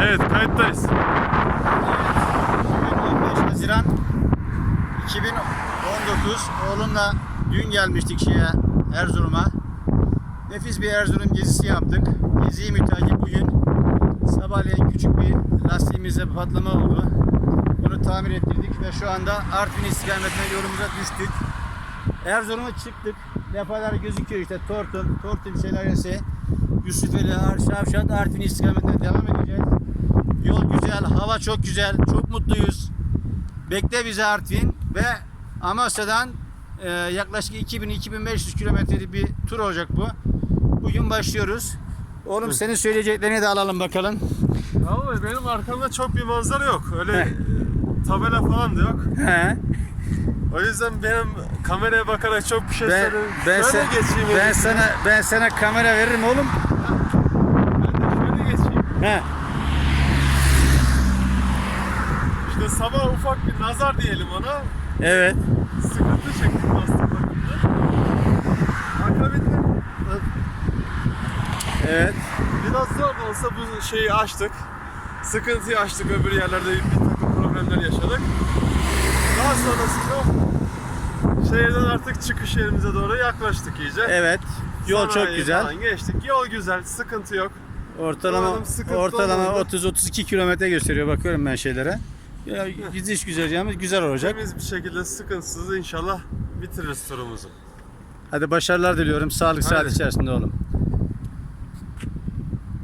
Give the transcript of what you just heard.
Evet, kayıttayız. 15 Haziran 2019. Oğlumla dün gelmiştik Erzurum'a. Nefis bir Erzurum gezisi yaptık. Geziyi müteakip bugün sabahleyin küçük bir lastiğimizde bir patlama oldu. Onu tamir ettirdik ve şu anda Artvin istikametine yolumuza düştük. Erzurum'a çıktık. Defalar gözüküyor işte Tortum Şelalesi, Yusufeli, Şavşat, Artvin istikametine devam edeceğiz. Yol güzel, hava çok güzel, çok mutluyuz. Bekle bizi Artvin ve Amasya'dan yaklaşık 2000-2500 kilometrelik bir tur olacak bu. Bugün başlıyoruz. Oğlum senin söyleyeceklerini de alalım bakalım. Vallahi benim arkamda çok bir manzara yok. Öyle tabela falan da yok. He. O yüzden benim kameraya bakarak çok bir şey Ben geçeyim. ben sana kamera veririm oğlum. Ben de şöyle geçeyim. He. İşte sabah ufak bir nazar diyelim ona. Evet. Sıkıntı çektim lastik bakımında. Akabinde Evet. biraz zor da olsa bu şeyi açtık. Sıkıntıyı açtık, öbür yerlerde bir takım problemler yaşadık. Daha sonrasında şehirden artık çıkış yerimize doğru yaklaştık iyice. Evet. Yol çok Sanayiye güzel. falan geçtik. Yol güzel, sıkıntı yok. Ortalama Umarım sıkıntı olmadı. 30-32 kilometre gösteriyor, bakıyorum ben şeylere. Ya, gidiş güzergahımız güzel olacak. Temiz bir şekilde sıkıntısız inşallah bitiririz turumuzu. Hadi başarılar diliyorum. Sağlık sıhhat Hadi. içerisinde oğlum.